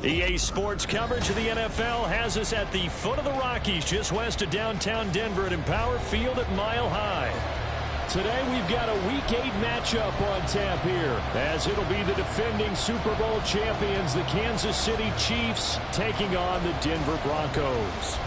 EA Sports coverage of the NFL has us at the foot of the Rockies, just west of downtown Denver at Empower Field at Mile High. Today we've got a Week 8 matchup on tap here, as it'll be the defending Super Bowl champions, the Kansas City Chiefs, taking on the Denver Broncos.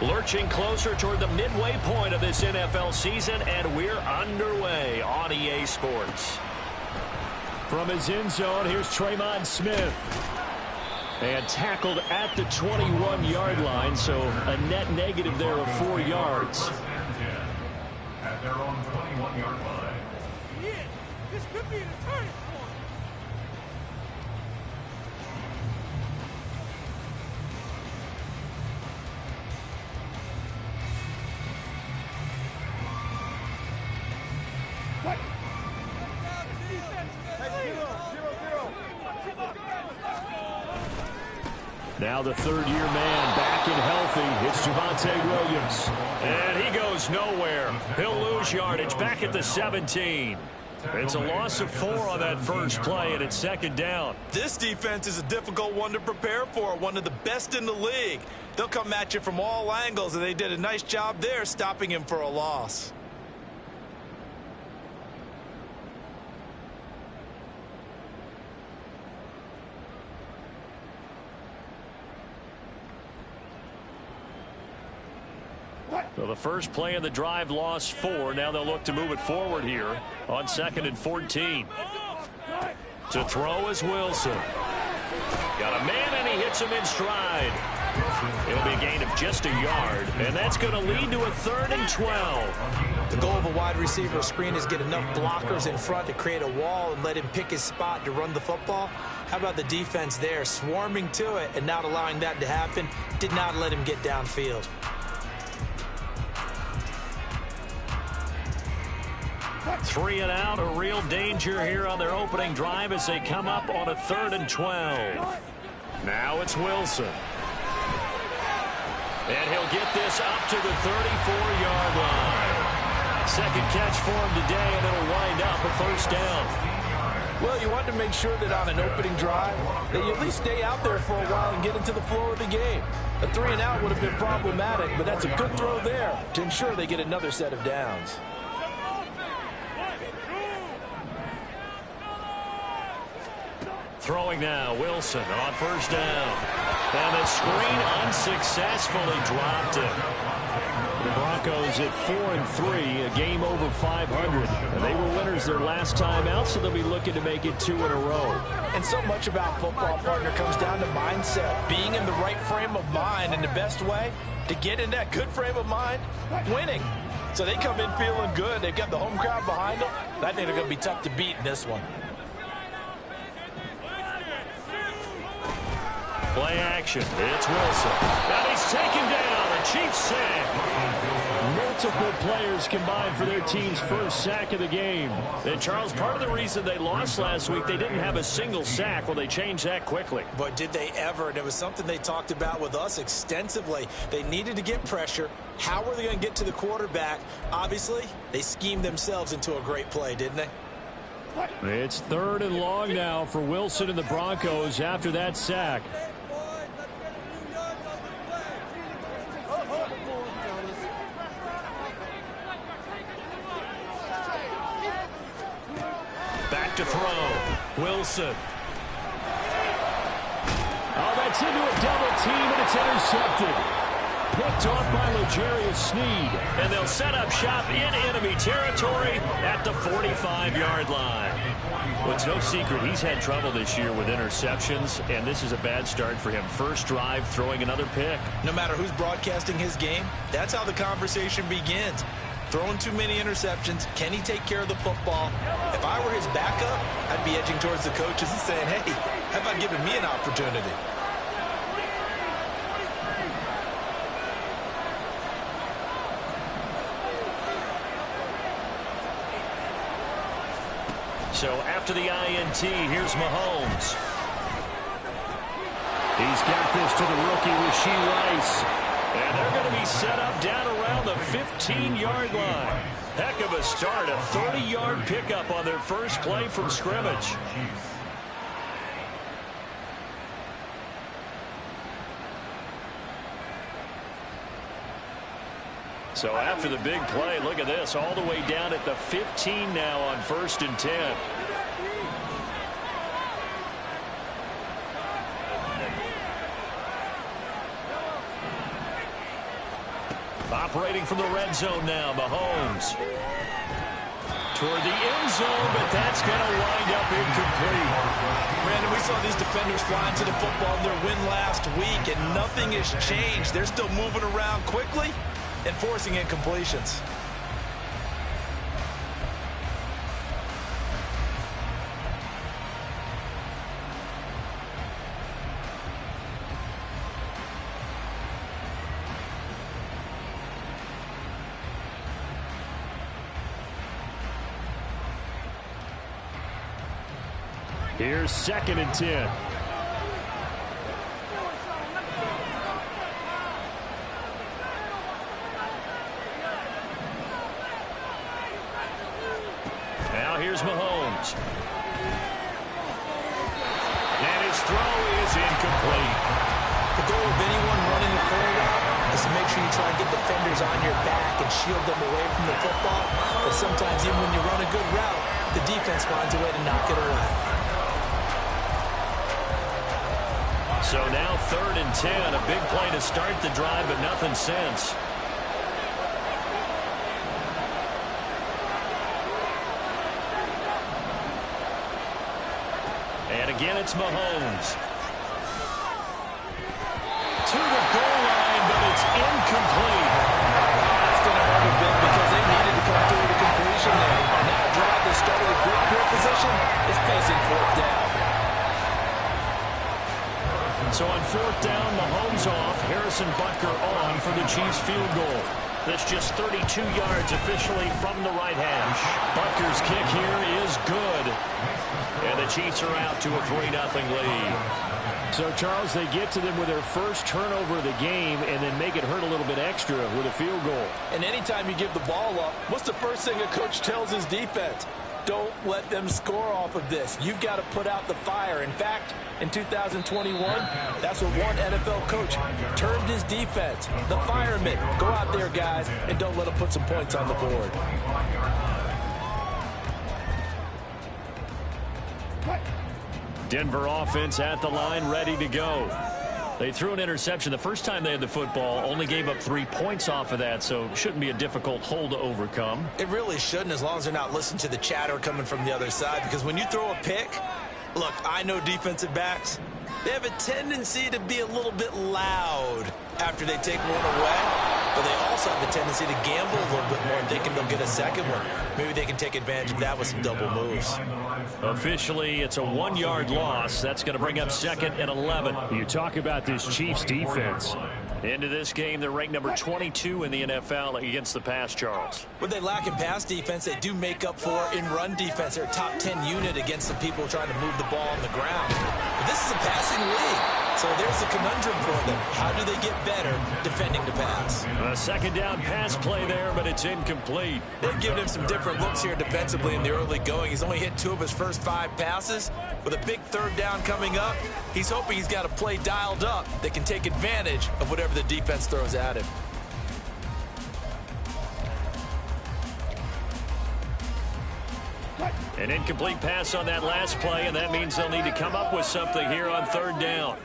Lurching closer toward the midway point of this NFL season, and we're underway on EA Sports. From his end zone, here's Tremon Smith. And tackled at the 21-yard line, so a net negative there of 4 yards. At their own 21-yard line. Yeah, this could be an turning point. Now the third-year man back and healthy. It's Javonte Williams. And he goes nowhere. He'll lose yardage back at the 17. It's a loss of 4 on that first play, and it's second down. This defense is a difficult one to prepare for, one of the best in the league. They'll come at you from all angles, and they did a nice job there stopping him for a loss. So the first play in the drive lost 4. Now they'll look to move it forward here on 2nd and 14. To throw is Wilson. Got a man, and he hits him in stride. It'll be a gain of just a yard, and that's going to lead to a 3rd and 12. The goal of a wide receiver screen is get enough blockers in front to create a wall and let him pick his spot to run the football. How about the defense there, swarming to it and not allowing that to happen? Did not let him get downfield. 3 and out, a real danger here on their opening drive as they come up on a 3rd and 12. Now it's Wilson. And he'll get this up to the 34-yard line. Second catch for him today, and it'll wind up a first down. Well, you want to make sure that on an opening drive that you at least stay out there for a while and get into the flow of the game. A 3 and out would have been problematic, but that's a good throw there to ensure they get another set of downs. Throwing now, Wilson on first down. And the screen unsuccessfully dropped him. The Broncos at 4-3, a game over 500. And they were winners their last time out, so they'll be looking to make it 2 in a row. And so much about football, partner, comes down to mindset. Being in the right frame of mind, and the best way to get in that good frame of mind, winning. So they come in feeling good. They've got the home crowd behind them. I think they're going to be tough to beat in this one. Play action. It's Wilson. And he's taken down. A Chiefs sack. Multiple players combined for their team's first sack of the game. And, Charles, part of the reason they lost last week, they didn't have a single sack. Well, they changed that quickly. But did they ever? And it was something they talked about with us extensively. They needed to get pressure. How were they going to get to the quarterback? Obviously, they schemed themselves into a great play, didn't they? It's 3rd and long now for Wilson and the Broncos after that sack. Back to throw. Wilson. Oh, that's into a double team, and it's intercepted. Picked off by L'Jarius Sneed. And they'll set up shop in enemy territory at the 45-yard line. Well, it's no secret he's had trouble this year with interceptions, and this is a bad start for him. First drive, throwing another pick. No matter who's broadcasting his game, that's how the conversation begins. Throwing too many interceptions. Can he take care of the football? If I were his backup, I'd be edging towards the coaches and saying, hey, how about giving me an opportunity? So after the INT, here's Mahomes. He's got this to the rookie, Rashee Rice. And they're going to be set up down around the 15-yard line. Heck of a start, a 30-yard pickup on their first play from scrimmage. So after the big play, look at this, all the way down at the 15 now on 1st and 10. Operating from the red zone now, Mahomes. Toward the end zone, but that's going to wind up incomplete. Brandon, we saw these defenders flying to the football in their win last week, and nothing has changed. They're still moving around quickly and forcing incompletions. Here's 2nd and 10. Now here's Mahomes. And his throw is incomplete. The goal of anyone running a curl route is to make sure you try and get defenders on your back and shield them away from the football. But sometimes even when you run a good route, the defense finds a way to knock it around. So now 3rd and 10, a big play to start the drive, but nothing since. And again, it's Mahomes. To the goal line, but it's incomplete. That's going to hurt a bit because they needed to come through the completion there. Now a drive that started with great field position is facing 4th down. So on 4th down, Mahomes off, Harrison Butker on for the Chiefs field goal. That's just 32 yards officially from the right hash. Butker's kick here is good. And the Chiefs are out to a 3-0 lead. So, Charles, they get to them with their first turnover of the game and then make it hurt a little bit extra with a field goal. And anytime you give the ball up, what's the first thing a coach tells his defense? Don't let them score off of this. You've got to put out the fire. In fact, in 2021, that's what one NFL coach termed his defense. The firemen. Go out there, guys, and don't let them put some points on the board. Denver offense at the line, ready to go. They threw an interception the first time they had the football, only gave up 3 points off of that, so shouldn't be a difficult hole to overcome. It really shouldn't, as long as they're not listening to the chatter coming from the other side, because when you throw a pick, look, I know defensive backs, they have a tendency to be a little bit loud after they take one away, but they also have a tendency to gamble a little bit more, thinking they'll get a second one. Maybe they can take advantage of that with some double moves. Officially, it's a 1-yard loss. That's going to bring up 2nd and 11. You talk about this Chiefs defense. Into this game, they're ranked number 22 in the NFL against the pass, Charles. What they lack in pass defense, they do make up for in run defense. They're a top 10 unit against the people trying to move the ball on the ground. But this is a passing league, so there's a conundrum for them. How do they get better defending the pass? A 2nd down pass play there, but it's incomplete. They've given him some different looks here defensively in the early going. He's only hit 2 of his first 5 passes. With a big 3rd down coming up, he's hoping he's got a play dialed up that can take advantage of whatever the defense throws at him. An incomplete pass on that last play, and that means they'll need to come up with something here on 3rd down.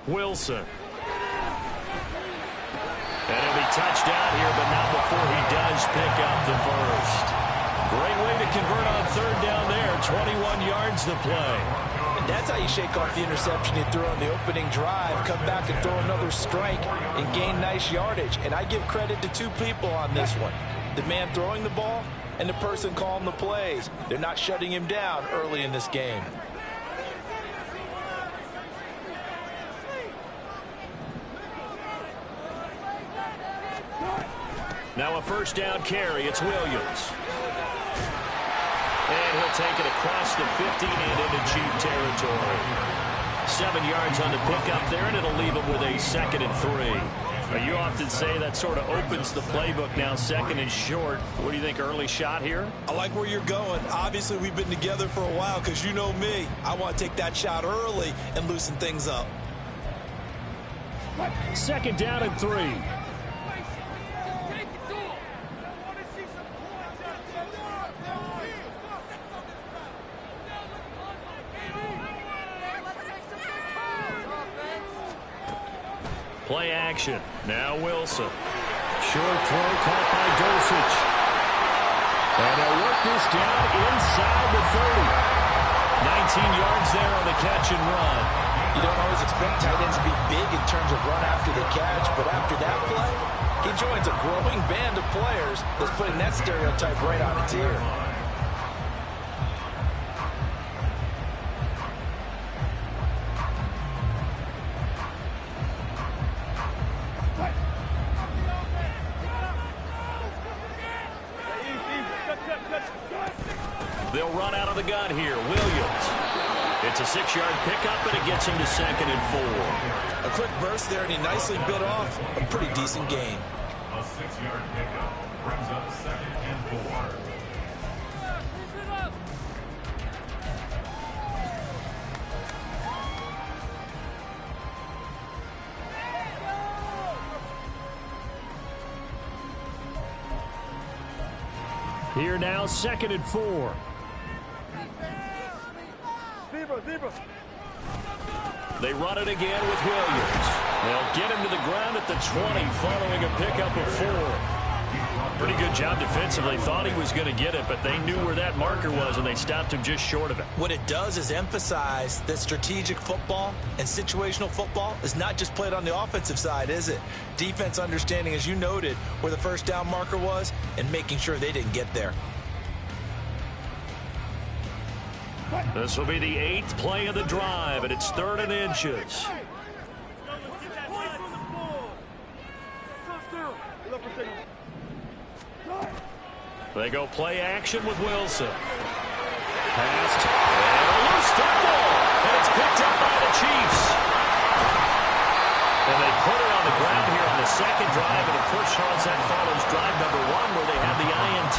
Wilson. And he'll be touched out here, but not before he does pick up the first. Great way to convert on 3rd down there. 21 yards to play. And that's how you shake off the interception you threw on the opening drive. Come back and throw another strike and gain nice yardage. And I give credit to 2 people on this one. The man throwing the ball and the person calling the plays. They're not shutting him down early in this game. Now a first down carry. It's Williams. And he'll take it across the 50 and into Chief territory. 7 yards on the pickup there, and it'll leave him with a 2nd and 3. You often say that sort of opens the playbook now, 2nd and short. What do you think, early shot here? I like where you're going. Obviously, we've been together for a while because you know me. I want to take that shot early and loosen things up. 2nd down and 3. Play action. Now Wilson. Short throw caught by Dosich. And they'll work this down inside the 30. 19 yards there on the catch and run. You don't always expect tight ends to be big in terms of run after the catch, but after that play, he joins a growing band of players that's putting that stereotype right on its ear. They'll run out of the gun here. Williams. It's a 6-yard pickup, and it gets him to 2nd and 4. A quick burst there, and he nicely bit off a pretty decent gain. A 6-yard pickup brings up 2nd and 4. Here now, 2nd and 4. They run it again with Williams. They'll get him to the ground at the 20 following a pickup of 4. Pretty good job defensively. Thought he was going to get it, but they knew where that marker was, and they stopped him just short of it. What it does is emphasize that strategic football and situational football is not just played on the offensive side, is it? Defense understanding, as you noted, where the first down marker was and making sure they didn't get there. This will be the 8th play of the drive, and it's 3rd and inches. They go play action with Wilson. Passed. And a loose football. And it's picked up by the Chiefs. And they put it on the ground here on the 2nd drive. And of course, Charles, that follows drive number 1 where they had the INT.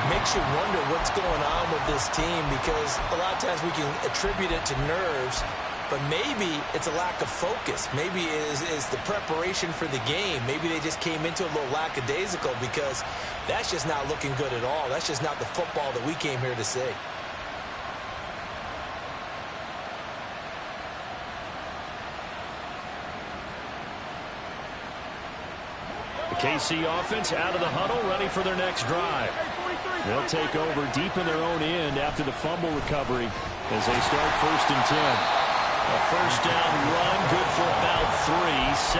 Makes you wonder what's going on with this team, because a lot of times we can attribute it to nerves, but maybe it's a lack of focus. Maybe it is the preparation for the game. Maybe they just came into a little lackadaisical, because that's just not looking good at all. That's just not the football that we came here to see. The KC offense out of the huddle, ready for their next drive. They'll take over deep in their own end after the fumble recovery as they start 1st and 10. A first down run, good for about 3.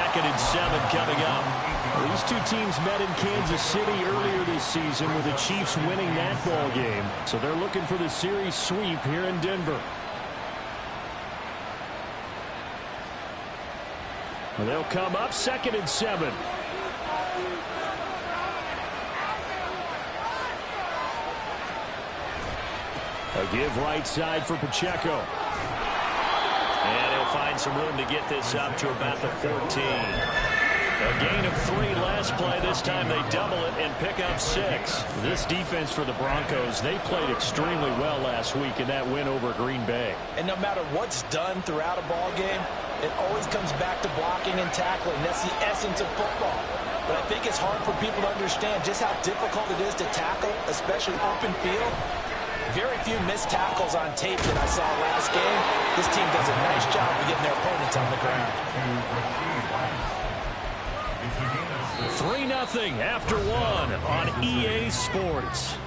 2nd and 7 coming up. Well, these two teams met in Kansas City earlier this season with the Chiefs winning that ball game. So they're looking for the series sweep here in Denver. Well, they'll come up 2nd and 7. A give right side for Pacheco. And he'll find some room to get this up to about the 14. A gain of 3 last play. This time they double it and pick up 6. This defense for the Broncos, they played extremely well last week in that win over Green Bay. And no matter what's done throughout a ball game, it always comes back to blocking and tackling. That's the essence of football. But I think it's hard for people to understand just how difficult it is to tackle, especially open field. Very few missed tackles on tape that I saw last game. This team does a nice job of getting their opponents on the ground. 3-0 after 1 on EA Sports.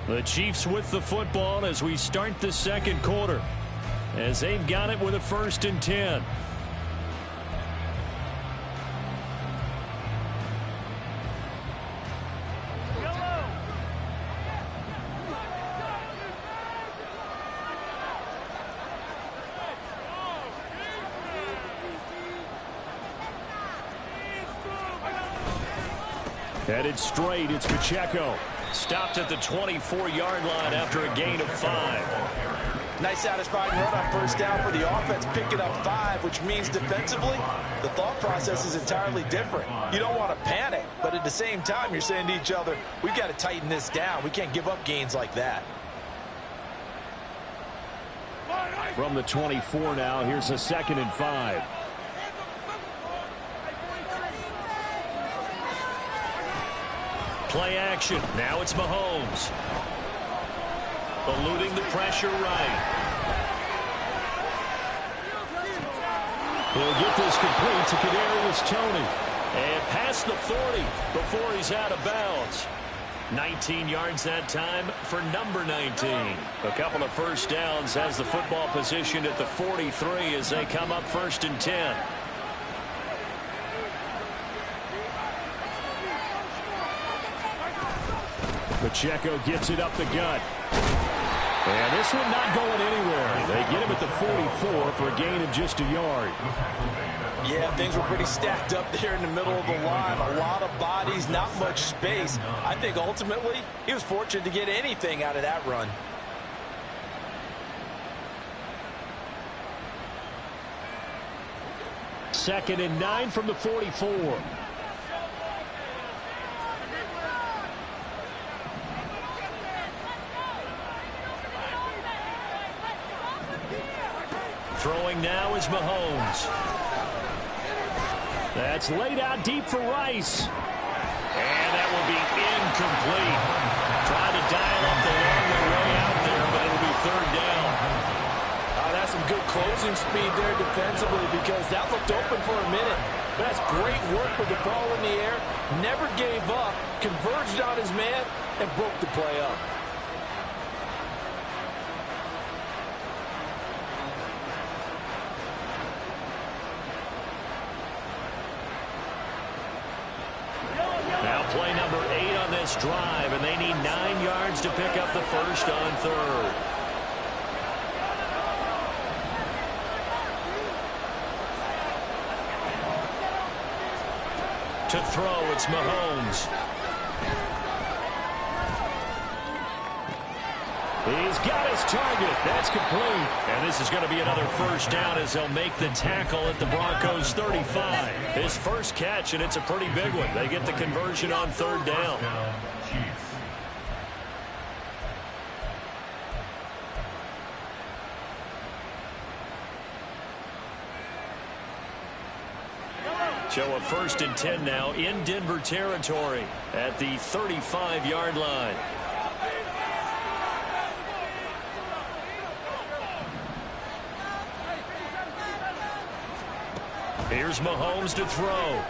The Chiefs with the football as we start the 2nd quarter, as they've got it with a 1st and 10. Headed straight, it's Pacheco. Stopped at the 24-yard line after a gain of 5. Nice satisfying run on first down for the offense, picking up 5, which means defensively, the thought process is entirely different. You don't want to panic, but at the same time, you're saying to each other, we've got to tighten this down. We can't give up gains like that. From the 24 now, here's a 2nd and 5. Play action. Now it's Mahomes. Eluding the pressure right. He'll get this complete to Kadarius Toney. And past the 40 before he's out of bounds. 19 yards that time for number 19. A couple of first downs, has the football positioned at the 43 as they come up 1st and 10. Pacheco gets it up the gut. And this one not going anywhere. They get him at the 44 for a gain of just a yard. Yeah, things were pretty stacked up there in the middle of the line. A lot of bodies, not much space. I think ultimately he was fortunate to get anything out of that run. Second and 9 from the 44. Throwing now is Mahomes. That's laid out deep for Rice. And that will be incomplete. Trying to dial up the longer way out there, but it'll be 3rd down. That's some good closing speed there defensively because that looked open for a minute. That's great work with the ball in the air. Never gave up, converged on his man, and broke the play up. Play number 8 on this drive, and they need 9 yards to pick up the first on 3rd. To throw, it's Mahomes. He's got his target. That's complete. And this is going to be another first down as they'll make the tackle at the Broncos 35. His first catch, and it's a pretty big one. They get the conversion on 3rd down. So a 1st and 10 now in Denver territory at the 35-yard line. Here's Mahomes to throw.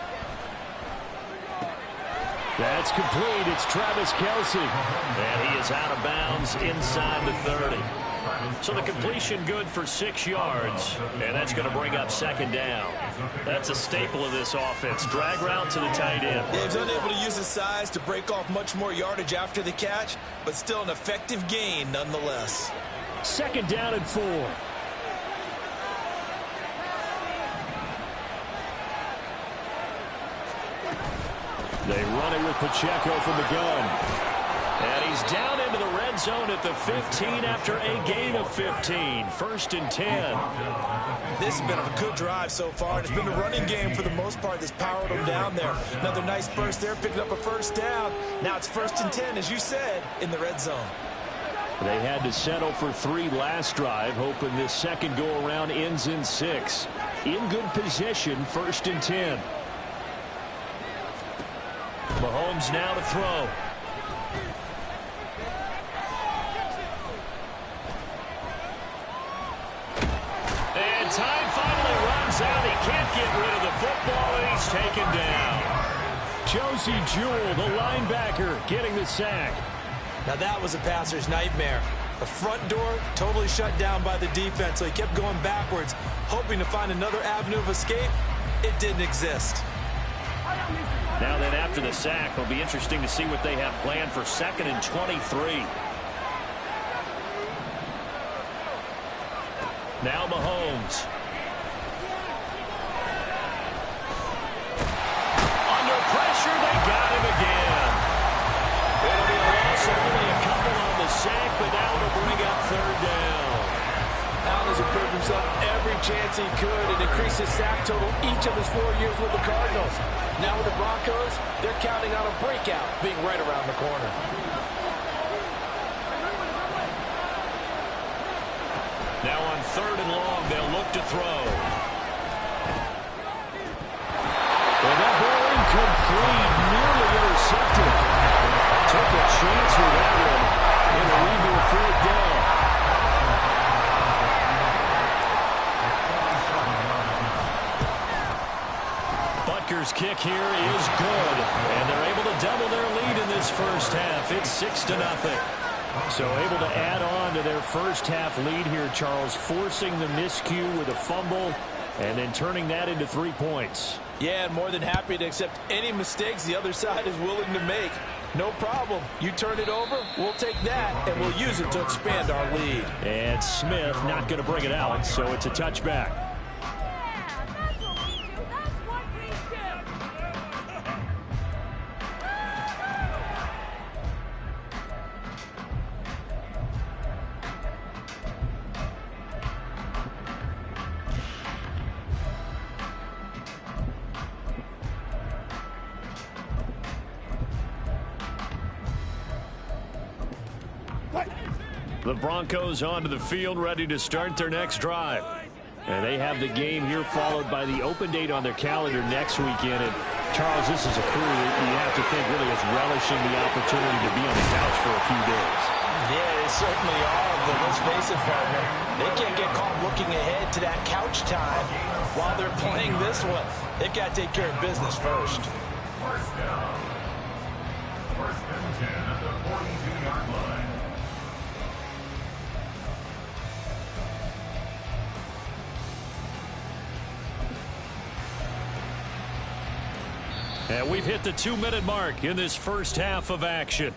That's complete. It's Travis Kelce. And he is out of bounds inside the 30. So the completion good for 6 yards. And that's going to bring up 2nd down. That's a staple of this offense. Drag route to the tight end. Yeah, he's unable to use his size to break off much more yardage after the catch, but still an effective gain nonetheless. 2nd down and 4. They run it with Pacheco from the gun. And he's down into the red zone at the 15 after a gain of 15. 1st and 10. This has been a good drive so far. It's been a running game for the most part that's powered them down there. Another nice burst there, picking up a first down. Now it's 1st and 10, as you said, in the red zone. They had to settle for 3 last drive, hoping this second go-around ends in 6. In good position, 1st and 10. Mahomes now to throw. And time finally runs out. He can't get rid of the football, and he's taken down. Josie Jewell, the linebacker, getting the sack. Now that was a passer's nightmare. The front door totally shut down by the defense, so he kept going backwards, hoping to find another avenue of escape. It didn't exist. Now then, after the sack, it'll be interesting to see what they have planned for 2nd and 23. Now Mahomes. Under pressure, they got him again. total each of his 4 years with the Cardinals. Now with the Broncos, they're counting on a breakout being right around the corner. Now on 3rd and long, they'll look to throw. And that ball incomplete, nearly intercepted. Took a chance with that one. It'll lead to a 4th down. Butker's kick here is good, and they're able to double their lead in this first half. It's 6-0. So able to add on to their first half lead here, Charles, forcing the miscue with a fumble and then turning that into 3 points. Yeah, and more than happy to accept any mistakes the other side is willing to make. No problem. You turn it over, we'll take that, and we'll use it to expand our lead. And Smith not going to bring it out, so it's a touchback. The Broncos onto the field, ready to start their next drive. And they have the game here followed by the open date on their calendar next weekend. And Charles, this is a crew that you have to think really is relishing the opportunity to be on the couch for a few days. Yeah, they certainly are, but let's face it, partner. They can't get caught looking ahead to that couch time while they're playing this one. They've got to take care of business first. First down. 1st and 10 at the 42-yard line. And we've hit the 2-minute mark in this first half of action.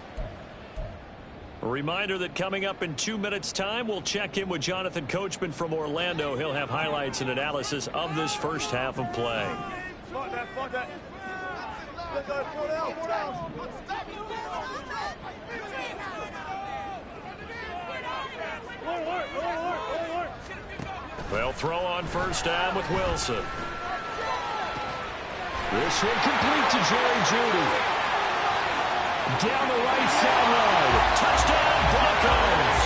A reminder that coming up in 2 minutes' time, we'll check in with Jonathan Coachman from Orlando. He'll have highlights and analysis of this first half of play. They'll throw on first down with Wilson. This one complete to Jerry Jeudy. Down the right sideline. Touchdown, Broncos.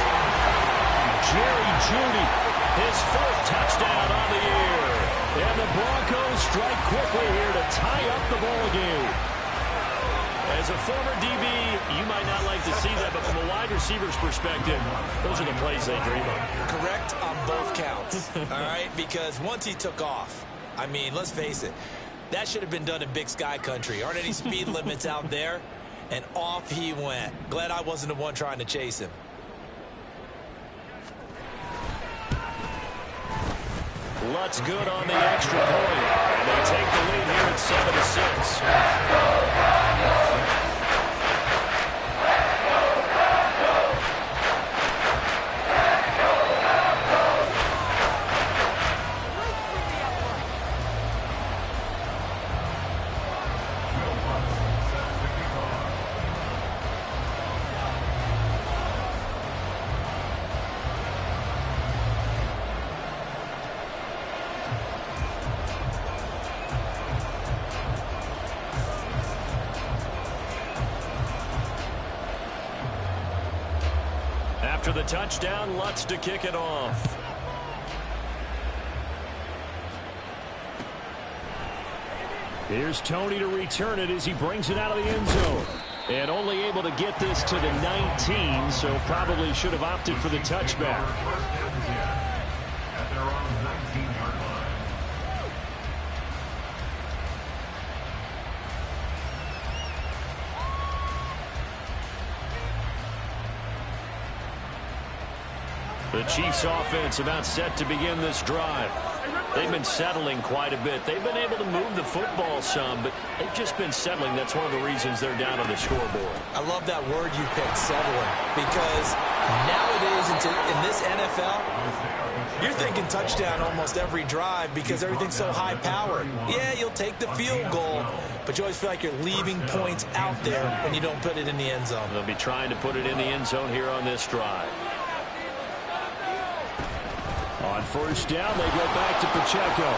Jerry Jeudy, his 4th touchdown on the year. And the Broncos strike quickly here to tie up the ball game. As a former DB, you might not like to see that, but from a wide receiver's perspective, those are the plays they dream of. Correct on both counts, all right? Because once he took off, I mean, let's face it, that should have been done in Big Sky country. Aren't any speed limits out there? And off he went. Glad I wasn't the one trying to chase him. Lutz good on the extra point. And they take the lead here at 7-6. After the touchdown, Lutz to kick it off. Here's Tony to return it as he brings it out of the end zone. And only able to get this to the 19, so probably should have opted for the touchback. At their own 19-yard line. The Chiefs offense about set to begin this drive. They've been settling quite a bit. They've been able to move the football some, but they've just been settling. That's one of the reasons they're down on the scoreboard. I love that word you picked, settling, because nowadays in this NFL, you're thinking touchdown almost every drive because everything's so high-powered. Yeah, you'll take the field goal, but you always feel like you're leaving points out there when you don't put it in the end zone. They'll be trying to put it in the end zone here on this drive. On first down, they go back to Pacheco.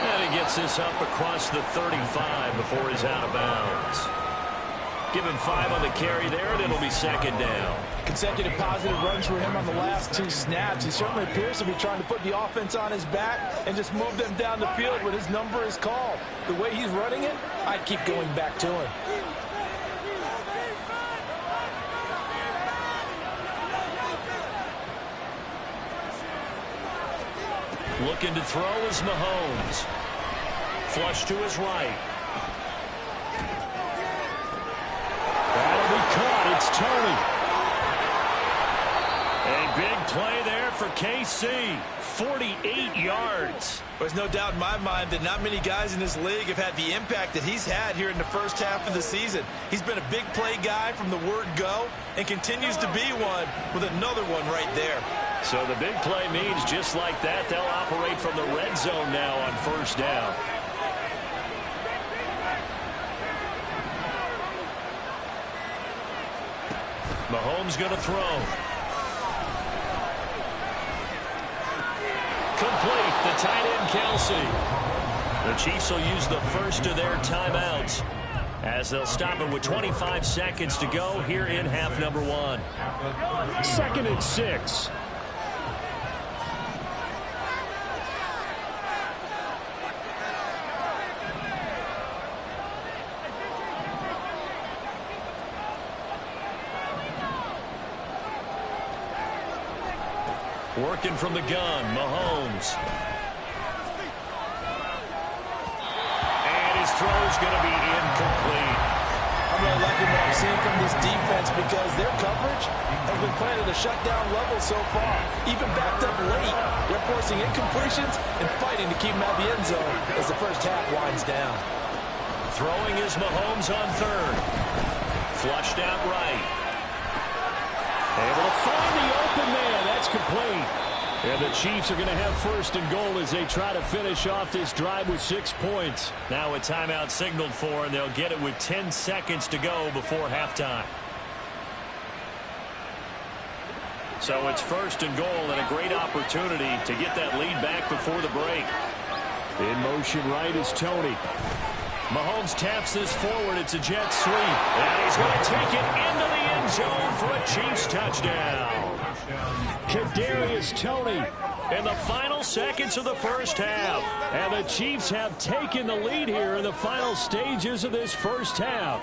And he gets this up across the 35 before he's out of bounds. Give him 5 on the carry there, and it'll be second down. Consecutive positive runs for him on the last 2 snaps. He certainly appears to be trying to put the offense on his back and just move them down the field when his number is called. The way he's running it, I'd keep going back to him. Looking to throw is Mahomes. Flush to his right. That'll be caught. It's Tony. A big play there for KC. 48 yards. There's no doubt in my mind that not many guys in this league have had the impact that he's had here in the first half of the season. He's been a big play guy from the word go and continues to be one with another one right there. So the big play means just like that, they'll operate from the red zone now on first down. Mahomes going to throw. Complete. The tight end, Kelsey. The Chiefs will use the first of their timeouts as they'll stop it with 25 seconds to go here in half number 1. 2nd and 6. Working from the gun, Mahomes. And his throw's going to be incomplete. I'm really liking what I'm seeing from this defense because their coverage has been playing at a shutdown level so far. Even backed up late, they're forcing incompletions and fighting to keep them out of the end zone as the first half winds down. Throwing is Mahomes on 3rd. Flushed out right. Able to find the open man. That's complete. And the Chiefs are going to have 1st and goal as they try to finish off this drive with 6 points. Now a timeout signaled for, and they'll get it with 10 seconds to go before halftime. So it's 1st and goal and a great opportunity to get that lead back before the break. In motion right is Tony. Mahomes taps this forward. It's a jet sweep. And he's going to take it into the end zone for a Chiefs touchdown. Kadarius Toney in the final seconds of the first half. And the Chiefs have taken the lead here in the final stages of this first half.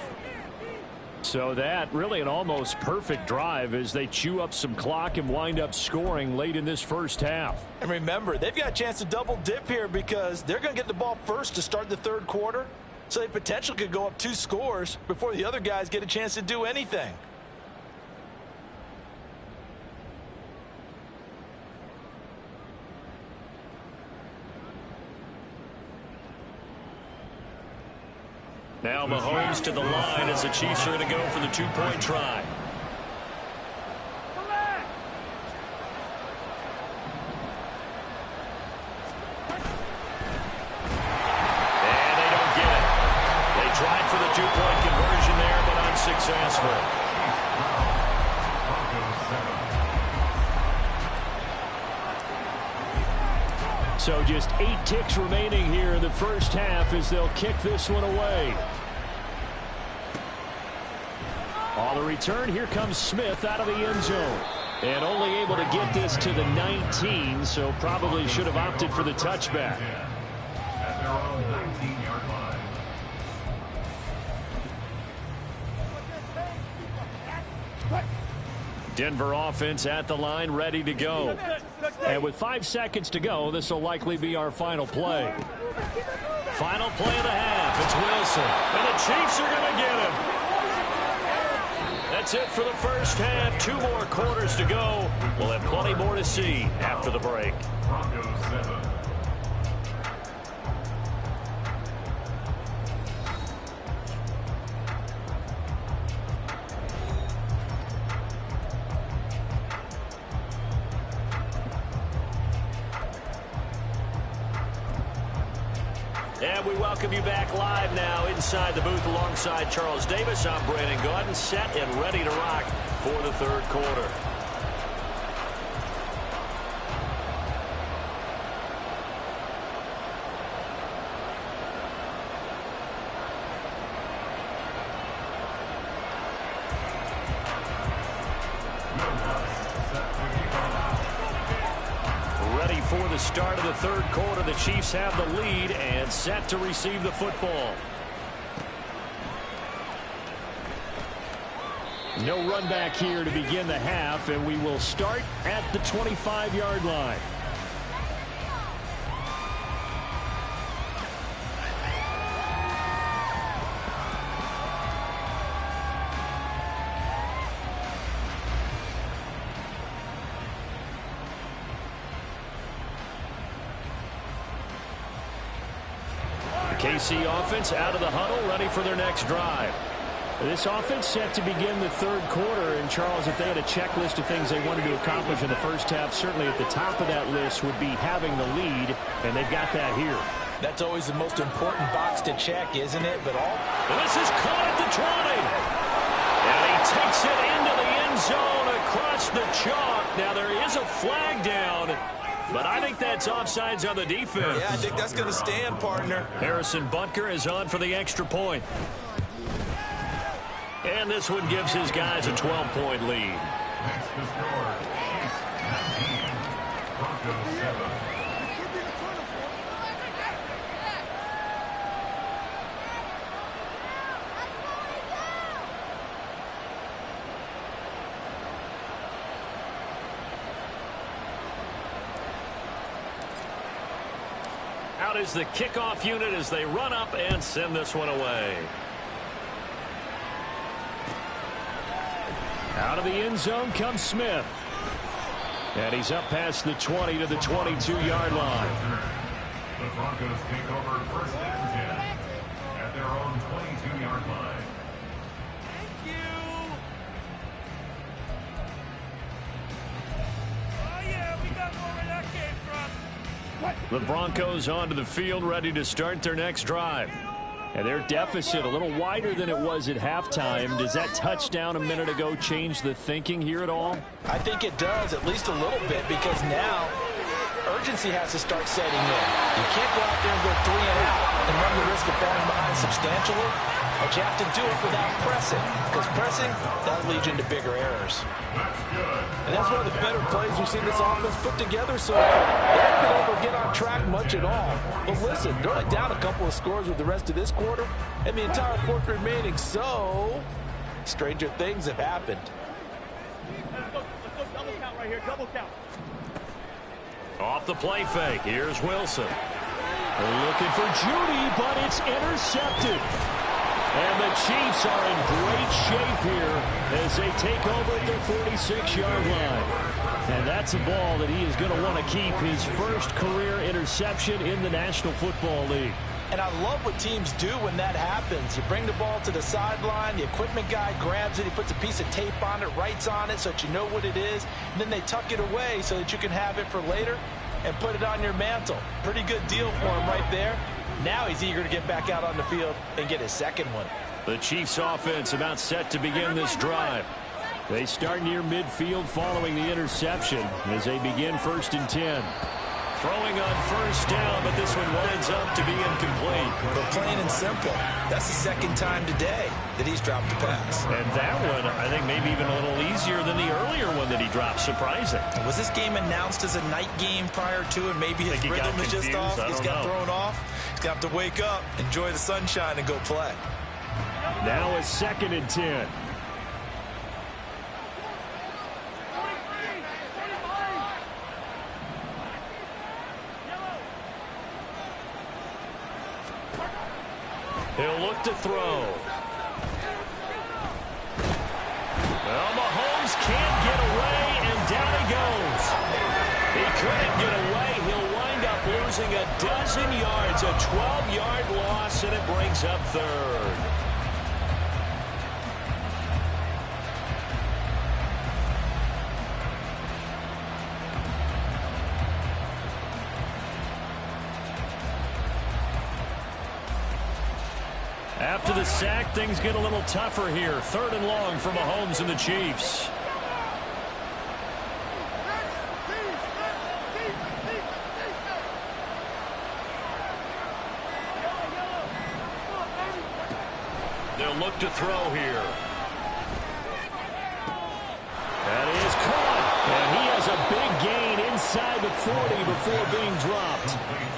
So that really an almost perfect drive as they chew up some clock and wind up scoring late in this first half. And remember, they've got a chance to double dip here because they're going to get the ball first to start the 3rd quarter. So they potentially could go up 2 scores before the other guys get a chance to do anything. Now Mahomes to the line as the Chiefs are going to go for the 2-point try. Tried for the 2-point conversion there, but unsuccessful. So just 8 ticks remaining here in the first half as they'll kick this one away. On the return, here comes Smith out of the end zone. And only able to get this to the 19, so probably should have opted for the touchback. At their own 19-yard line. Denver offense at the line, ready to go. And with 5 seconds to go, this will likely be our final play. Final play of the half. It's Wilson. And the Chiefs are going to get him. That's it for the first half. 2 more quarters to go. We'll have plenty more to see after the break. Broncos 7. And we welcome you back live now inside the booth alongside Charles Davis. I'm Brandon Gaudin, set and ready to rock for the 3rd quarter. before the start of the third quarter. The Chiefs have the lead and set to receive the football. No run back here to begin the half, and we will start at the 25-yard line. KC offense out of the huddle, ready for their next drive. This offense set to begin the third quarter. And, Charles, if they had a checklist of things they wanted to accomplish in the first half, certainly at the top of that list would be having the lead, and they've got that here. That's always the most important box to check, isn't it? But this is caught at the 20. And he takes it into the end zone across the chalk. Now, there is a flag down, but I think that's offsides on the defense. Yeah, I think that's going to stand, partner. Harrison Butker is on for the extra point. And this one gives his guys a 12-point lead. Next to score, Chiefs 19, Broncos 7. Out is the kickoff unit as they run up and send this one away. Out of the end zone comes Smith. And he's up past the 20 to the 22-yard line. The Broncos take over first and 10 at their own 22-yard line. Thank you. Oh, yeah, we got more where that came from. The Broncos onto the field, ready to start their next drive. And their deficit a little wider than it was at halftime. Does that touchdown a minute ago change the thinking here at all? I think it does, at least a little bit, because now urgency has to start setting in. You can't go out there and go 3 and out and run the risk of falling behind substantially, but you have to do it without pressing, because pressing, that leads you into bigger errors. And that's one of the better plays we've seen this offense put together so far. They haven't been able to get on track much at all. But listen, they're only down a couple of scores with the rest of this quarter and the entire fourth remaining, so stranger things have happened. Let's go double count right here, double count. Off the play fake, here's Wilson. Looking for Judy, but it's intercepted. And the Chiefs are in great shape here as they take over at their 46-yard line. And that's a ball that he is going to want to keep, his first career interception in the National Football League. And I love what teams do when that happens. You bring the ball to the sideline, the equipment guy grabs it, he puts a piece of tape on it, writes on it so that you know what it is, and then they tuck it away so that you can have it for later and put it on your mantle. Pretty good deal for him right there. Now he's eager to get back out on the field and get his second one. The Chiefs offense about set to begin this drive. They start near midfield following the interception as they begin 1st and 10. Throwing on first down, but this one winds up to be incomplete. But plain and simple, that's the second time today that he's dropped the pass. And that one, I think, maybe even a little easier than the earlier one that he dropped. Surprising. Was this game announced as a night game prior to, and maybe his rhythm is just off? He's got thrown off. He's got to wake up, enjoy the sunshine, and go play. Now a 2nd and 10. He'll look to throw. Well, Mahomes can't get away, and down he goes. He couldn't get away. He'll wind up losing a dozen yards, a 12-yard loss, and it brings up 3rd. After the sack, things get a little tougher here. 3rd and long for Mahomes and the Chiefs. They'll look to throw here. That is caught. And he has a big gain inside the 40 before being dropped.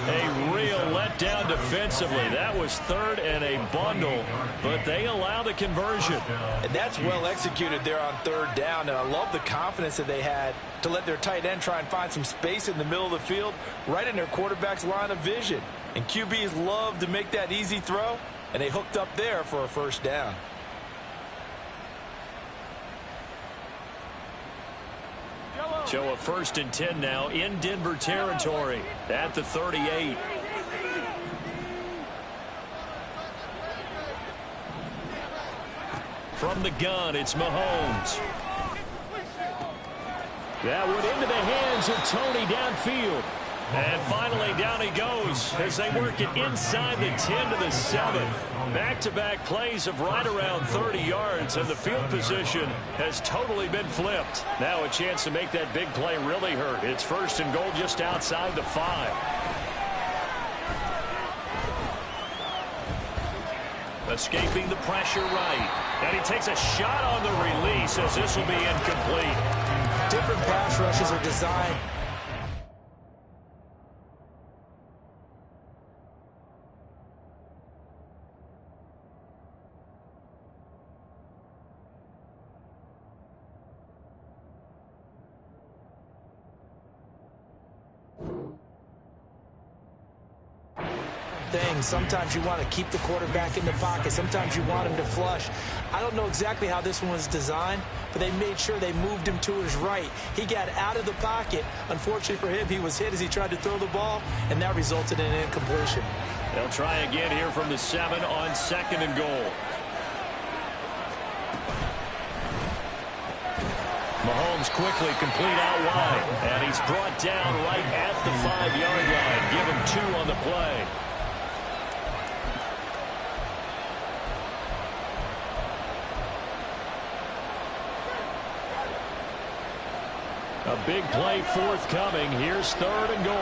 A real letdown defensively. That was third and a bundle, but they allow the conversion. And that's well executed there on third down, and I love the confidence that they had to let their tight end try and find some space in the middle of the field, right in their quarterback's line of vision. And QBs love to make that easy throw, and they hooked up there for a first down. So a 1st and 10 now in Denver territory at the 38. From the gun, it's Mahomes. That went into the hands of Tony downfield. And finally, down he goes as they work it inside the 10 to the 7. Back-to-back plays of right around 30 yards, and the field position has totally been flipped. Now a chance to make that big play really hurt. It's 1st and goal just outside the 5. Escaping the pressure right. And he takes a shot on the release as this will be incomplete. Different pass rushes are designed. Sometimes you want to keep the quarterback in the pocket. Sometimes you want him to flush. I don't know exactly how this one was designed, but they made sure they moved him to his right. He got out of the pocket. Unfortunately for him, he was hit as he tried to throw the ball, and that resulted in an incompletion. They'll try again here from the 7 on 2nd and goal. Mahomes quickly complete out wide, and he's brought down right at the 5-yard line. Give him 2 on the play. A big play forthcoming. Here's 3rd and goal.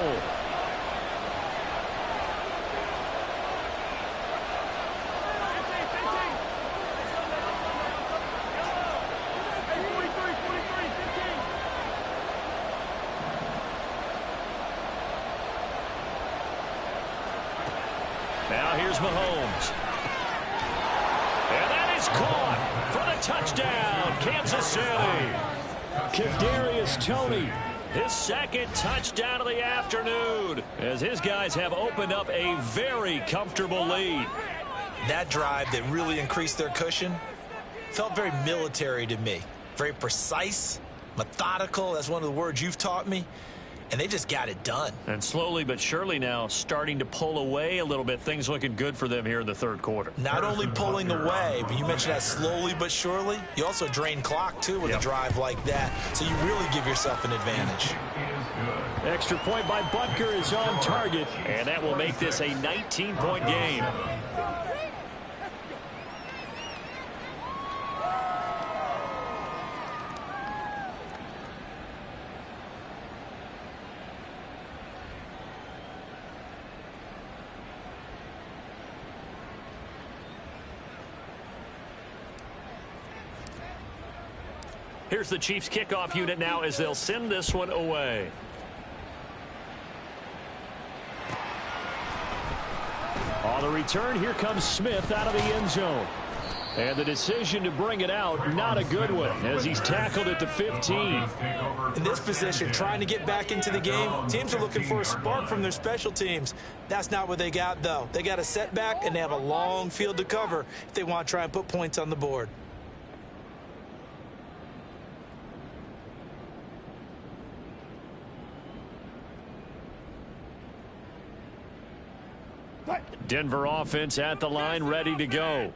Now here's Mahomes. And that is caught for the touchdown, Kansas City. Kadarius Toney, his 2nd touchdown of the afternoon, as his guys have opened up a very comfortable lead. That drive that really increased their cushion felt very military to me. Very precise, methodical. That's one of the words you've taught me. And they just got it done. And slowly but surely now starting to pull away a little bit. Things looking good for them here in the 3rd quarter. Not only pulling away, but you mentioned that slowly but surely. You also drain clock, too, with a drive like that. So you really give yourself an advantage. Extra point by Butker is on target. And that will make this a 19-point game. Here's the Chiefs kickoff unit now as they'll send this one away. On the return, here comes Smith out of the end zone. And the decision to bring it out, not a good one, as he's tackled at the 15. In this position, trying to get back into the game, teams are looking for a spark from their special teams. That's not what they got, though. They got a setback, and they have a long field to cover if they want to try and put points on the board. Denver offense at the line, ready to go.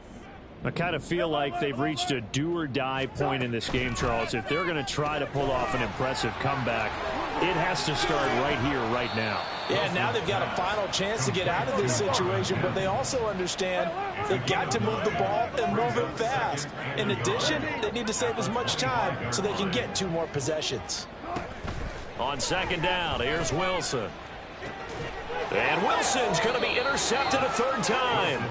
I kind of feel like they've reached a do-or-die point in this game, Charles. If they're going to try to pull off an impressive comeback, it has to start right here, right now. Yeah, now they've got a final chance to get out of this situation, but they also understand they've got to move the ball and move it fast. In addition, they need to save as much time so they can get 2 more possessions. On 2nd down, here's Wilson. And Wilson's going to be intercepted a 3rd time.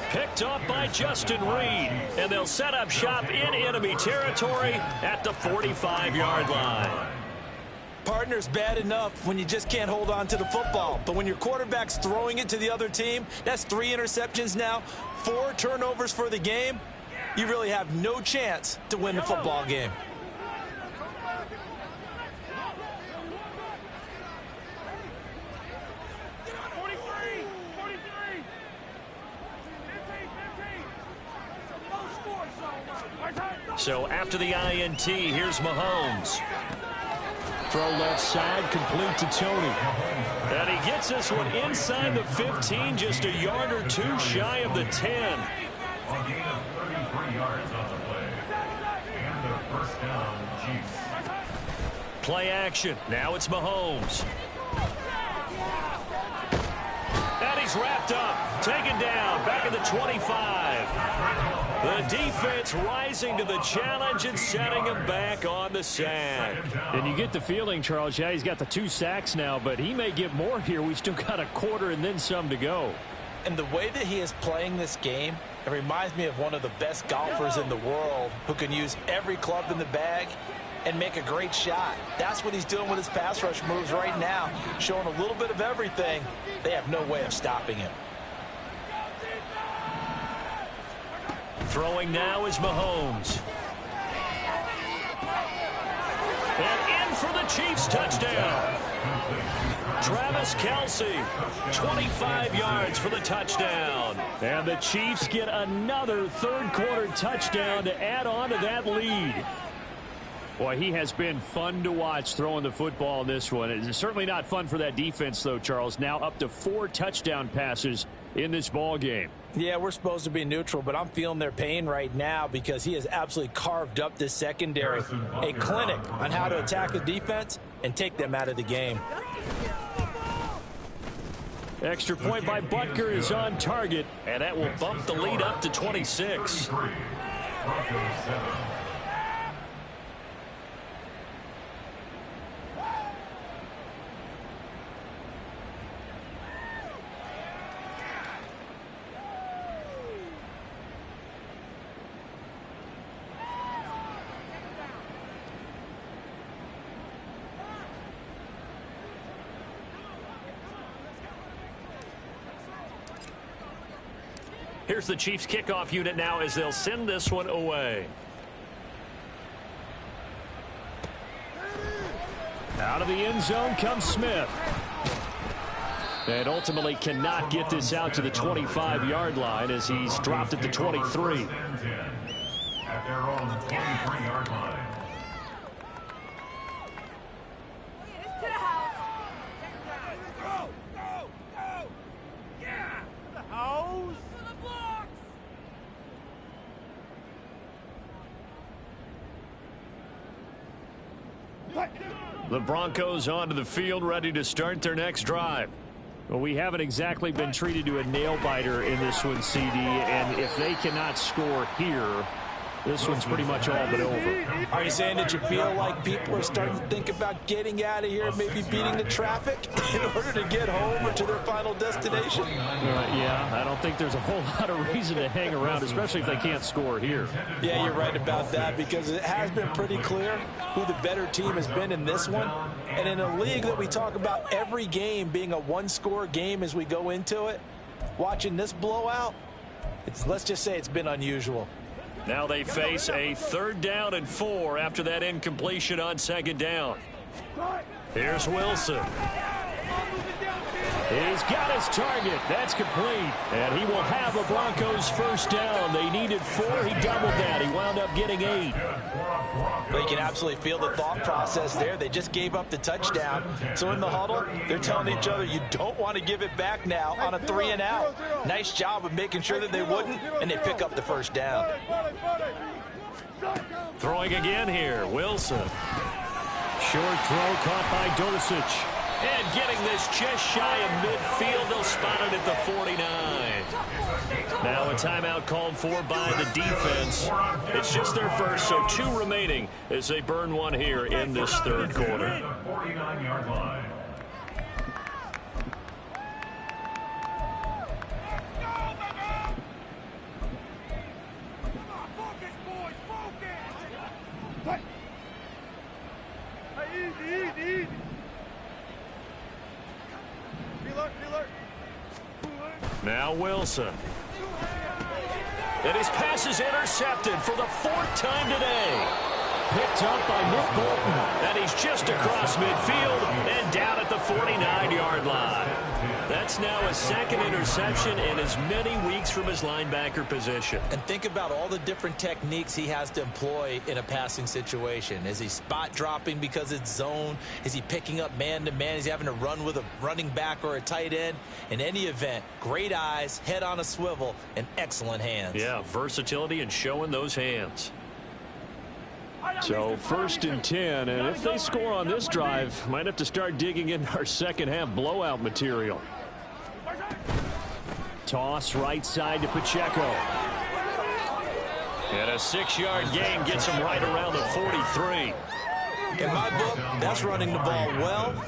Picked up by Justin Reed. And they'll set up shop in enemy territory at the 45-yard line. Partner's bad enough when you just can't hold on to the football. But when your quarterback's throwing it to the other team, that's 3 interceptions now, 4 turnovers for the game. You really have no chance to win the football game. So after the INT, here's Mahomes. Throw left side, complete to Tony. And he gets this one inside the 15, just a yard or 2 shy of the 10. A gain of 33 yards on the play. And the first down, Chiefs. Play action. Now it's Mahomes. And he's wrapped up. Taken down. Back at the 25. The defense rising to the challenge and setting him back on the sack. And you get the feeling, Charles, yeah, he's got the 2 sacks now, but he may get more here. We still got a quarter and then some to go. And the way that he is playing this game, it reminds me of one of the best golfers in the world who can use every club in the bag and make a great shot. That's what he's doing with his pass rush moves right now, showing a little bit of everything. They have no way of stopping him. Throwing now is Mahomes. And in for the Chiefs touchdown. Travis Kelce, 25 yards for the touchdown. And the Chiefs get another third-quarter touchdown to add on to that lead. Boy, he has been fun to watch throwing the football in this one. It's certainly not fun for that defense, though, Charles. Now up to 4 touchdown passes in this ball game. Yeah, we're supposed to be neutral, but I'm feeling their pain right now because he has absolutely carved up this secondary. A clinic on how to attack a defense and take them out of the game. Extra point by Butker is on target, and that will bump the lead up to 26. Broncos 7. Here's the Chiefs kickoff unit now as they'll send this one away. Out of the end zone comes Smith. And ultimately cannot get this out to the 25-yard line as he's dropped at the 23. At their own 23-yard line. The Broncos onto the field, ready to start their next drive. Well, we haven't exactly been treated to a nail-biter in this one, CD, and if they cannot score here, this one's pretty much all but over. Are you saying that you feel like people are starting to think about getting out of here, maybe beating the traffic in order to get home or to their final destination? Yeah, I don't think there's a whole lot of reason to hang around, especially if they can't score here. Yeah, you're right about that because it has been pretty clear who the better team has been in this one. And in a league that we talk about every game being a one-score game as we go into it, watching this blowout, let's just say it's been unusual. Now they face a 3rd down and 4 after that incompletion on 2nd down. Here's Wilson. He's got his target. That's complete. And he will have the Broncos first down. They needed 4. He doubled that. He wound up getting 8. But you can absolutely feel the thought process there. They just gave up the touchdown. So in the huddle, they're telling each other, you don't want to give it back now on a 3-and-out. Nice job of making sure that they wouldn't, and they pick up the first down. Throwing again here, Wilson. Short throw caught by Dulcich. And getting this just shy of midfield, they'll spot it at the 49. Now a timeout called for by the defense. It's just their first, so 2 remaining as they burn one here in this 3rd quarter. 49-yard line. Easy, easy. Now Wilson. And his pass is intercepted for the 4th time today. Picked up by Nick Bolton. And he's just across midfield and down at the 49-yard line. That's now a 2nd interception in as many weeks from his linebacker position. And think about all the different techniques he has to employ in a passing situation. Is he spot dropping because it's zone? Is he picking up man-to-man? Is he having to run with a running back or a tight end? In any event, great eyes, head on a swivel, and excellent hands. Yeah, versatility and showing those hands. So 1st and 10, and if they score on this drive, might have to start digging in our second-half blowout material. Toss right side to Pacheco. And a 6-yard gain gets him right around the 43. In my book, that's running the ball well,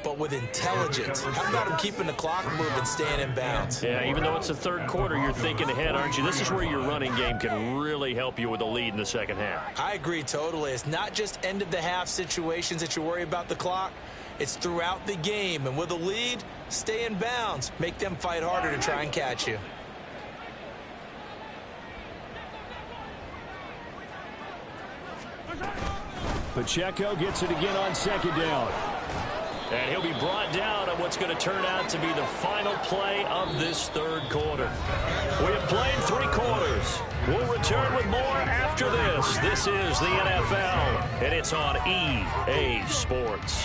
but with intelligence. How about him keeping the clock moving, staying in bounds? Yeah, even though it's the 3rd quarter, you're thinking ahead, aren't you? This is where your running game can really help you with a lead in the second half. I agree totally. It's not just end-of-the-half situations that you worry about the clock. It's throughout the game. And with a lead, stay in bounds. Make them fight harder to try and catch you. Pacheco gets it again on 2nd down. And he'll be brought down on what's going to turn out to be the final play of this 3rd quarter. We have played 3 quarters. We'll return with more after this. This is the NFL, and it's on EA Sports.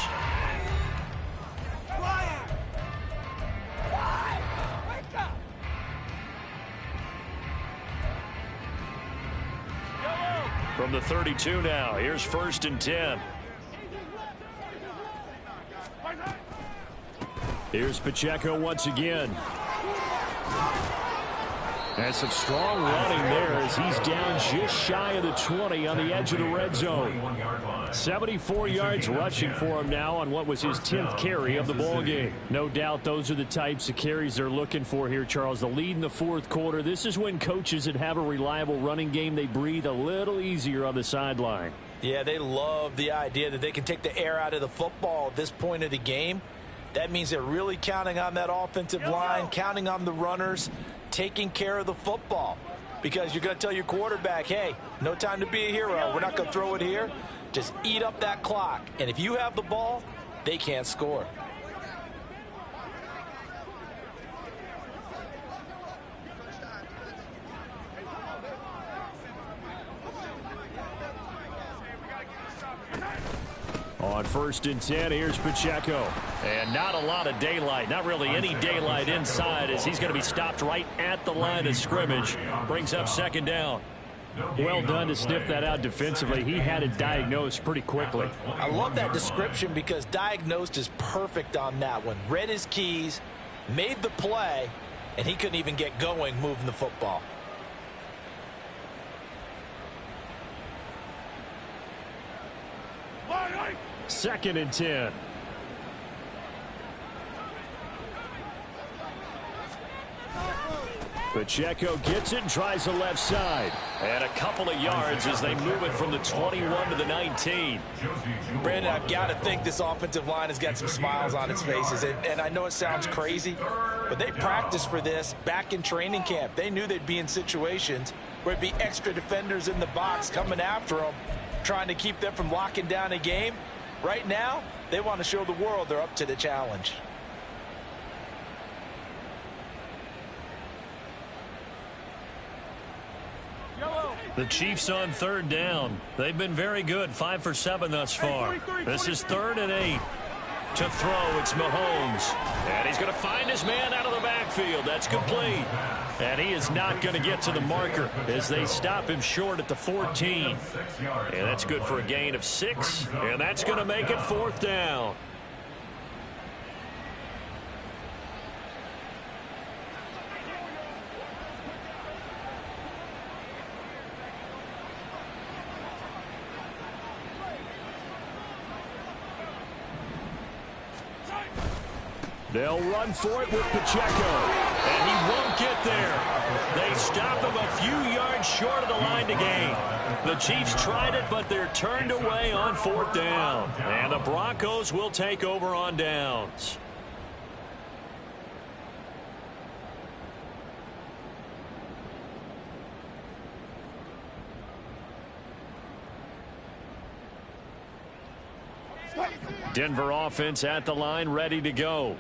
From the 32 now, here's 1st and 10. Here's Pacheco once again. And some strong running there as he's down just shy of the 20 on the edge of the red zone. 74 yards rushing for him now on what was his 10th carry of the ball game. No doubt those are the types of carries they're looking for here, Charles. The lead in the 4th quarter. This is when coaches that have a reliable running game, they breathe a little easier on the sideline. Yeah, they love the idea that they can take the air out of the football at this point of the game. That means they're really counting on that offensive line, counting on the runners, taking care of the football. Because you're going to tell your quarterback, hey, no time to be a hero. We're not going to throw it here. Just eat up that clock. And if you have the ball, they can't score. On 1st and 10, here's Pacheco. And not a lot of daylight, not really any daylight inside as he's going to be stopped right at the line of scrimmage. Brings up 2nd down. Well done to sniff that out defensively. He had it diagnosed pretty quickly. I love that description because diagnosed is perfect on that one. Read his keys, made the play, and he couldn't even get going moving the football. Second and 10. Pacheco gets it and tries the left side. And a couple of yards as they move it from the 21 to the 19. Brandon, I've got to think this offensive line has got some smiles on its faces. And I know it sounds crazy, but they practiced for this back in training camp. They knew they'd be in situations where it'd be extra defenders in the box coming after them, trying to keep them from locking down a game. Right now, they want to show the world they're up to the challenge. The Chiefs on 3rd down. They've been very good, 5 for 7 thus far. This is 3rd and 8. To throw, it's Mahomes. And he's going to find his man out of the backfield. That's complete. And he is not going to get to the marker as they stop him short at the 14. And that's good for a gain of 6. And that's going to make it 4th down. They'll run for it with Pacheco. And he won't get there. They stop him a few yards short of the line to gain. The Chiefs tried it, but they're turned away on 4th down. And the Broncos will take over on downs. Denver offense at the line, ready to go.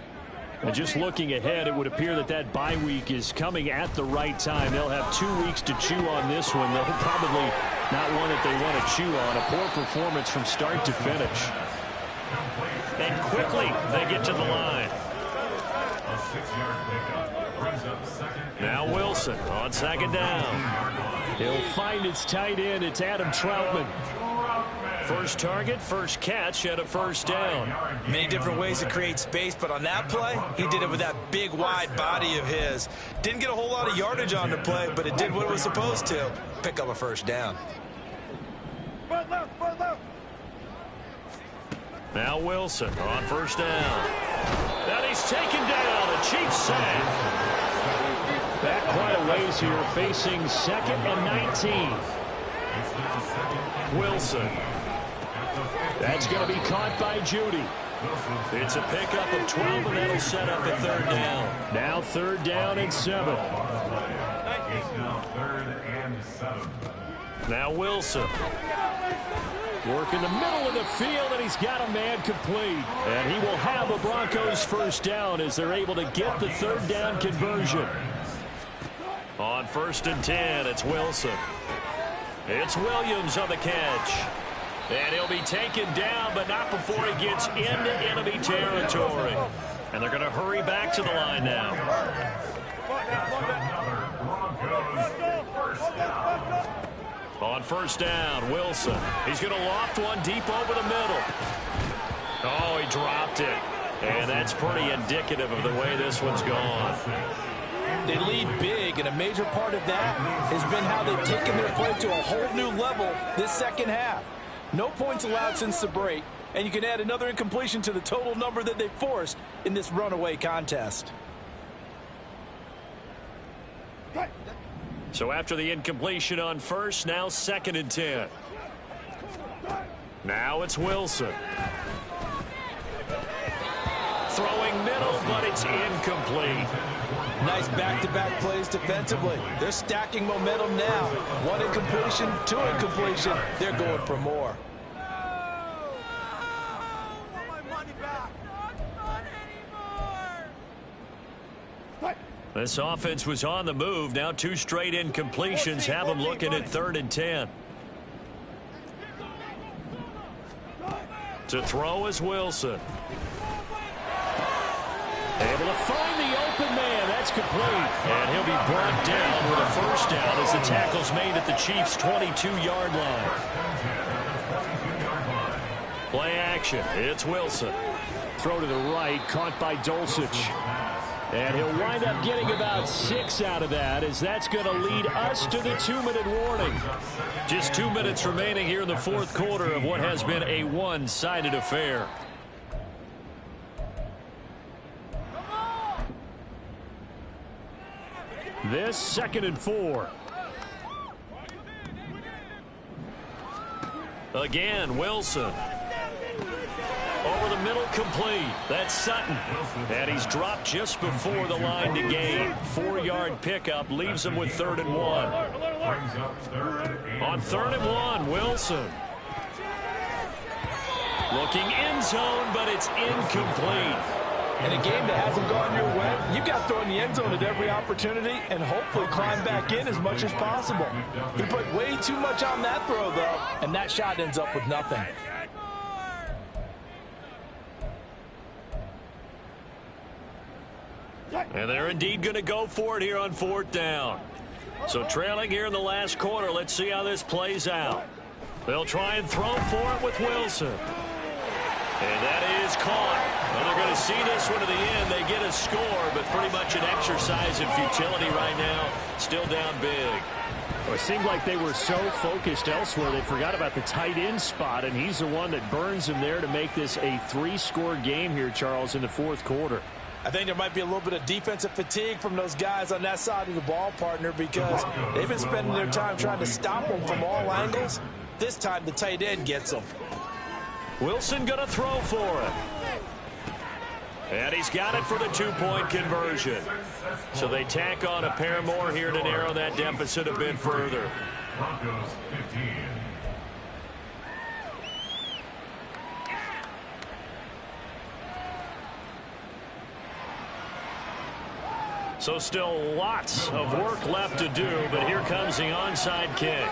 And just looking ahead, it would appear that that bye week is coming at the right time. They'll have 2 weeks to chew on this one. They'll probably not one that they want to chew on. A poor performance from start to finish. And quickly, they get to the line. Now Wilson on 2nd down. He'll find its tight end. It's Adam Troutman. First target, first catch at a 1st down. Many different ways to create space, but on that play, he did it with that big, wide body of his. Didn't get a whole lot of yardage on the play, but it did what it was supposed to. Pick up a 1st down. Now Wilson on 1st down. And he's taken down. A Chiefs sack. Back quite a ways here, facing 2nd and 19. Wilson. That's going to be caught by Judy. It's a pickup of 12, and that'll set up a 3rd down. Now 3rd down and 7. Now Wilson. Working the middle of the field, and he's got a man complete. And he will have a Broncos 1st down as they're able to get the 3rd down conversion. On 1st and 10, it's Wilson. It's Williams on the catch. And he'll be taken down, but not before he gets into enemy territory. And they're going to hurry back to the line now. On 1st down, Wilson. He's going to loft one deep over the middle. Oh, he dropped it. And that's pretty indicative of the way this one's gone. They lead big, and a major part of that has been how they've taken their play to a whole new level this 2nd half. No points allowed since the break, and you can add another incompletion to the total number that they forced in this runaway contest. So after the incompletion on 1st, now 2nd and 10. Now it's Wilson. Throwing middle, but it's incomplete. Nice back-to-back plays defensively. They're stacking momentum now. 1 incompletion, 2 incompletion. They're going for more. This offense was on the move. Now 2 straight incompletions have them looking at 3rd and 10. To throw is Wilson. Able to find the open man. That's complete. And he'll be brought down with a 1st down as the tackle's made at the Chiefs' 22-yard line. Play action. It's Wilson. Throw to the right, caught by Dulcich. And he'll wind up getting about 6 out of that, as that's going to lead us to the 2-minute warning. Just 2 minutes remaining here in the 4th quarter of what has been a one-sided affair. This 2nd and 4. Again, Wilson. Over the middle, complete. That's Sutton. And he's dropped just before the line to gain. 4-yard pickup leaves him with 3rd and 1. On 3rd and 1, Wilson. Looking end zone, but it's incomplete. In a game that hasn't gone your way, you've got to throw in the end zone at every opportunity and hopefully climb back in as much as possible. He put way too much on that throw, though, and that shot ends up with nothing. And they're indeed going to go for it here on 4th down. So trailing here in the last quarter, let's see how this plays out. They'll try and throw for it with Wilson. And that is caught. Well, they're going to see this one to the end. They get a score, but pretty much an exercise in futility right now. Still down big. Well, it seemed like they were so focused elsewhere they forgot about the tight end spot, and he's the one that burns them there to make this a 3-score game here, Charles, in the 4th quarter. I think there might be a little bit of defensive fatigue from those guys on that side of the ball, partner, because they've been spending their time trying to stop them from all angles. This time the tight end gets them. Wilson going to throw for it. And he's got it for the 2-point conversion. So they tack on a pair more here to narrow that deficit a bit further. Broncos 15. So still lots of work left to do, but here comes the onside kick.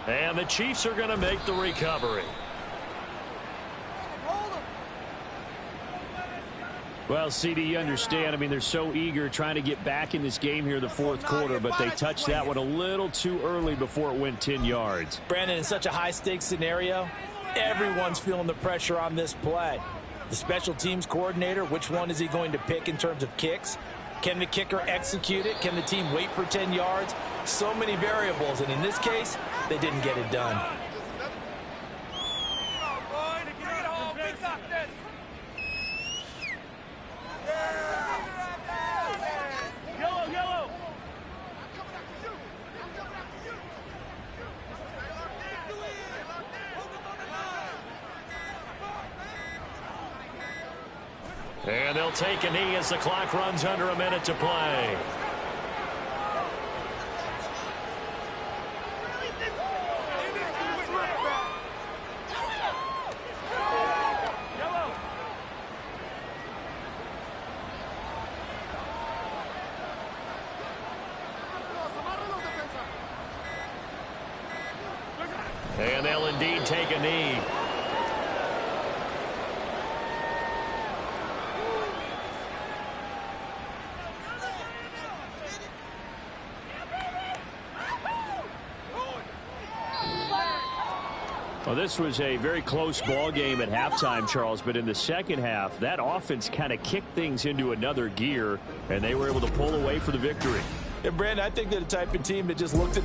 And the Chiefs are going to make the recovery. Well, CD, you understand. I mean, they're so eager trying to get back in this game here in the fourth quarter, but they touched that one a little too early before it went 10 yards. Brandon, in such a high-stakes scenario, everyone's feeling the pressure on this play. The special teams coordinator, which one is he going to pick in terms of kicks? Can the kicker execute it? Can the team wait for 10 yards? So many variables, and in this case, they didn't get it done. And they'll take a knee as the clock runs under a minute to play. And they'll indeed take a knee. Well, this was a very close ball game at halftime, Charles, but in the second half, that offense kind of kicked things into another gear, and they were able to pull away for the victory. And, Brandon, I think they're the type of team that just looked at